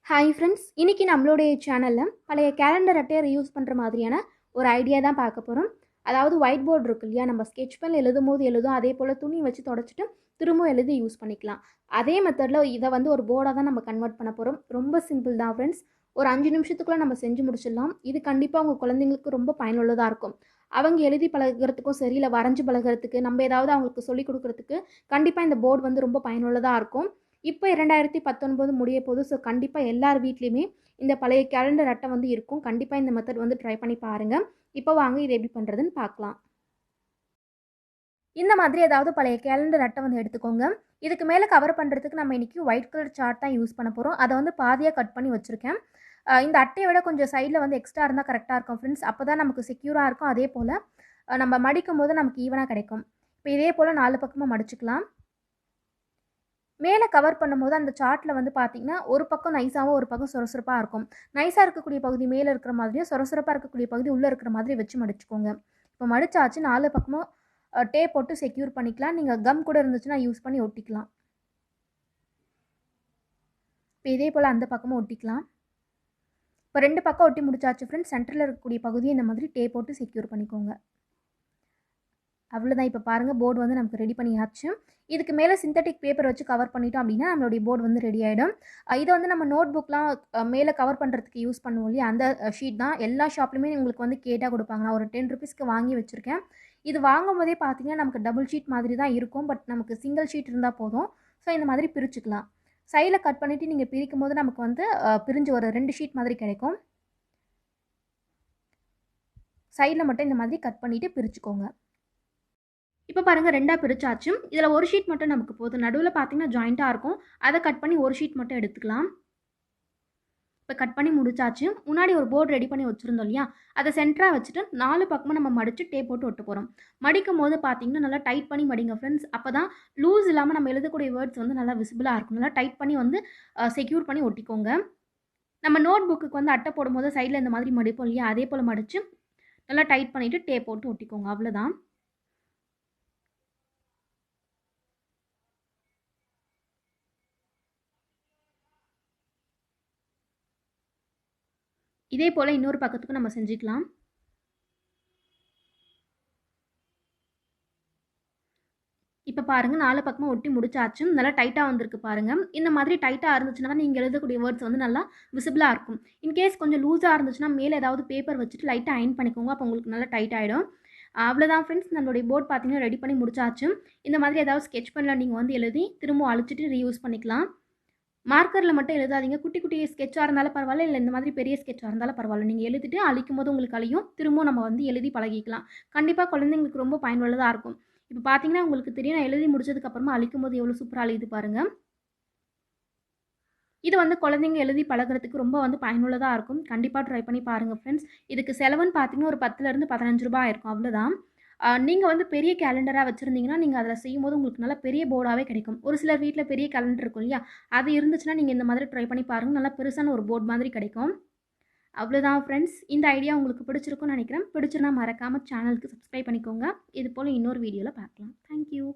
Hi friends, இன்றைக்கி நம்மளுடைய சேனலில் பழைய கேலண்டர் அட்டையை ரியூஸ் பண்ணுற மாதிரியான ஒரு ஐடியா தான் பார்க்க போகிறோம். அதாவது ஒயிட் போர்டு இருக்கு இல்லையா, நம்ம ஸ்கெட்ச் பென் எழுதும் போது எழுதும், அதே போல் துணி வச்சு தொடச்சிட்டு திரும்ப எழுதி யூஸ் பண்ணிக்கலாம். அதே மெத்தடில் இதை ஒரு போர்டாக தான் நம்ம கன்வெர்ட் பண்ண போகிறோம். ரொம்ப சிம்பிள் தான் ஃப்ரெண்ட்ஸ். ஒரு 5 நிமிஷத்துக்குள்ளே நம்ம செஞ்சு முடிச்சிடலாம். இது கண்டிப்பாக உங்கள் குழந்தைங்களுக்கு ரொம்ப பயனுள்ளதாக இருக்கும். அவங்க எழுதி பழகிறதுக்கும் சரி, இல்லை வரைஞ்சி பழகிறதுக்கு, நம்ம ஏதாவது அவங்களுக்கு சொல்லிக் கொடுக்குறதுக்கு கண்டிப்பாக இந்த போர்டு ரொம்ப பயனுள்ளதாக இருக்கும். இப்போ 2019 முடிய போது. ஸோ கண்டிப்பாக எல்லார் வீட்லேயுமே இந்த பழைய கேலண்டர் அட்டை இருக்கும். கண்டிப்பாக இந்த மெத்தட் ட்ரை பண்ணி பாருங்கள். இப்போ வாங்க இது எப்படி பண்ணுறதுன்னு பார்க்கலாம். இந்த மாதிரி ஏதாவது பழைய கேலண்டர் அட்டை எடுத்துக்கோங்க. இதுக்கு மேலே கவர் பண்ணுறதுக்கு நம்ம இன்றைக்கி ஒயிட் கலர் சார்ட் தான் யூஸ் பண்ண போகிறோம். அதை பாதியாக கட் பண்ணி வச்சுருக்கேன். இந்த அட்டையை விட கொஞ்சம் சைடில் எக்ஸ்ட்ரா இருந்தால் கரெக்டாக இருக்கும் ஃப்ரெண்ட்ஸ். அப்போ தான் நமக்கு செக்யூராக இருக்கும். அதே போல் நம்ம மடிக்கும் போது நமக்கு ஈவனாக கிடைக்கும். இப்போ இதே போல் 4 பக்கமாக மடிச்சுக்கலாம். மேலே கவர் பண்ணும்போது அந்த சார்ட்டில் பார்த்தீங்கன்னா ஒரு பக்கம் நைஸாகவும் ஒரு பக்கம் சுரசுரப்பாக இருக்கும். நைஸாக இருக்கக்கூடிய பகுதி மேலே இருக்கிற மாதிரியும் சுரசுரப்பாக இருக்கக்கூடிய பகுதி உள்ளே இருக்கிற மாதிரி வச்சு மடிச்சுக்கோங்க. இப்போ மடிச்சாச்சு. 4 பக்கமும் டேப் போட்டு செக்யூர் பண்ணிக்கலாம். நீங்கள் கம் கூட இருந்துச்சுன்னா யூஸ் பண்ணி ஒட்டிக்கலாம். இப்போ இதே போல் அந்த பக்கமும் ஒட்டிக்கலாம். இப்போ 2 பக்கம் ஒட்டி முடிச்சாச்சு ஃப்ரெண்ட்ஸ். சென்டரில் இருக்கக்கூடிய பகுதியை இந்த மாதிரி டேப் போட்டு செக்யூர் பண்ணிக்கோங்க. அவ்வளோதான். இப்போ பாருங்கள், போர்டு நமக்கு ரெடி பண்ணியாச்சு. இதுக்கு மேலே சிந்தட்டிக் பேப்பர் வச்சு கவர் பண்ணிட்டோம் அப்படின்னா நம்மளுடைய போர்டு ரெடி ஆகிடும். இதை நம்ம நோட் புக்லாம் மேலே கவர் பண்ணுறதுக்கு யூஸ் பண்ணுவோம் இல்லையா, அந்த ஷீட் தான். எல்லா ஷாப்லையுமே உங்களுக்கு கேட்டாக கொடுப்பாங்க. நான் ஒரு 10 ருபீஸ்க்கு வாங்கி வச்சுருக்கேன். இது வாங்கும் போதே பார்த்தீங்கன்னா நமக்கு டபுள் ஷீட் மாதிரி தான் இருக்கும். பட் நமக்கு சிங்கிள் ஷீட் இருந்தால் போதும். ஸோ இந்த மாதிரி பிரிச்சுக்கலாம். சைடில் கட் பண்ணிவிட்டு நீங்கள் பிரிக்கும் போது நமக்கு பிரிஞ்சு ஒரு 2 ஷீட் மாதிரி கிடைக்கும். சைடில் மட்டும் இந்த மாதிரி கட் பண்ணிவிட்டு பிரிச்சுக்கோங்க. இப்போ பாருங்கள், 2ஆக பிரிச்சாச்சு. இதில் ஒரு ஷீட் மட்டும் நமக்கு போதும். நடுவில் பார்த்தீங்கன்னா ஜாயிண்ட்டாக இருக்கும். அதை கட் பண்ணி ஒரு ஷீட் மட்டும் எடுத்துக்கலாம். இப்போ கட் பண்ணி முடிச்சாச்சு. முன்னாடி ஒரு போர்டு ரெடி பண்ணி வச்சுருந்தோம் இல்லையா, அதை சென்டராக வச்சுட்டு 4 பக்கமும் நம்ம மடித்து டேப் போட்டு ஒட்ட போகிறோம். மடிக்கும் போது பார்த்தீங்கன்னா நல்லா டைட் பண்ணி மடிங்க ஃப்ரெண்ட்ஸ். அப்போ தான் லூஸ் இல்லாமல் நம்ம எழுதக்கூடிய வேர்ட்ஸ் நல்லா விசிபிளாக இருக்கும். நல்லா டைட் பண்ணி செக்யூர் பண்ணி ஒட்டிக்கோங்க. நம்ம நோட் புக்குக்கு அட்டை போடும்போது சைடில் இந்த மாதிரி மடிப்போம் இல்லையா, அதே போல் மடித்து நல்லா டைட் பண்ணிவிட்டு டேப் போட்டு ஒட்டிக்கோங்க. அவ்வளோதான். இதே போல் இன்னொரு பக்கத்துக்கு நம்ம செஞ்சுக்கலாம். இப்போ பாருங்கள், 4 பக்கமாக ஒட்டி முடிச்சாச்சு. நல்லா டைட்டாக வந்திருக்கு பாருங்கள். இந்த மாதிரி டைட்டாக இருந்துச்சுன்னா தான் நீங்கள் எழுதக்கூடிய வேர்ட்ஸ் நல்லா விசிபிளாக இருக்கும். இன்கேஸ் கொஞ்சம் லூஸாக இருந்துச்சுன்னா மேலே ஏதாவது பேப்பர் வச்சுட்டு லைட்டாக அயன் பண்ணிக்கோங்க. அப்போ உங்களுக்கு நல்லா டைட் ஆகிடும். அவ்வளோதான் ஃப்ரெண்ட்ஸ், நம்மளுடைய போர்ட் பார்த்தீங்கன்னா ரெடி பண்ணி முடிச்சாச்சு. இந்த மாதிரி ஏதாவது ஸ்கெட்ச் பண்ணலாம். நீங்கள் எழுதி திரும்ப அழிச்சிட்டு ரீயூஸ் பண்ணிக்கலாம். மார்க்கரில் மட்டும் எழுதாதீங்க. குட்டி குட்டி ஸ்கெட்சாக இருந்தாலும் பரவாயில்ல, இல்லை இந்த மாதிரி பெரிய ஸ்கெட்சாக இருந்தாலும் பரவாயில்ல. நீங்கள் எழுதிட்டு அழிக்கும் போது உங்களுக்கு அழியும். திரும்பவும் நம்ம எழுதி பழகிக்கலாம். கண்டிப்பாக குழந்தைங்களுக்கு ரொம்ப பயனுள்ளதாக இருக்கும். இப்போ பார்த்தீங்கன்னா உங்களுக்கு தெரியும், நான் எழுதி முடிச்சதுக்கப்புறமா அழிக்கும் போது எவ்வளோ சூப்பராக எழுதி பாருங்கள். இது குழந்தைங்க எழுதி பழகிறதுக்கு ரொம்ப பயனுள்ளதாக இருக்கும். கண்டிப்பாக ட்ரை பண்ணி பாருங்கள் ஃப்ரெண்ட்ஸ். இதுக்கு செலவுன்னு பார்த்தீங்கன்னா ஒரு 10லேருந்து 15 ரூபாய் இருக்கும். அவ்வளோதான். நீங்கள் பெரிய கேலண்டராக வச்சுருந்தீங்கன்னா நீங்கள் அதில் செய்யும்போது உங்களுக்கு நல்லா பெரிய போர்டாகவே கிடைக்கும். ஒரு சிலர் வீட்டில் பெரிய கேலண்டர் இருக்கும் இல்லையா, அது இருந்துச்சுன்னா நீங்கள் இந்த மாதிரி ட்ரை பண்ணி பாருங்கள். நல்லா பெருசான ஒரு போர்டு மாதிரி கிடைக்கும். அவ்வளோதான் ஃப்ரெண்ட்ஸ். இந்த ஐடியா உங்களுக்கு பிடிச்சிருக்குன்னு நினைக்கிறேன். பிடிச்சிருந்தா மறக்காமல் சேனலுக்கு சப்ஸ்கிரைப் பண்ணிக்கோங்க. இது போல் இன்னொரு வீடியோவில் பார்க்கலாம். தேங்க்யூ.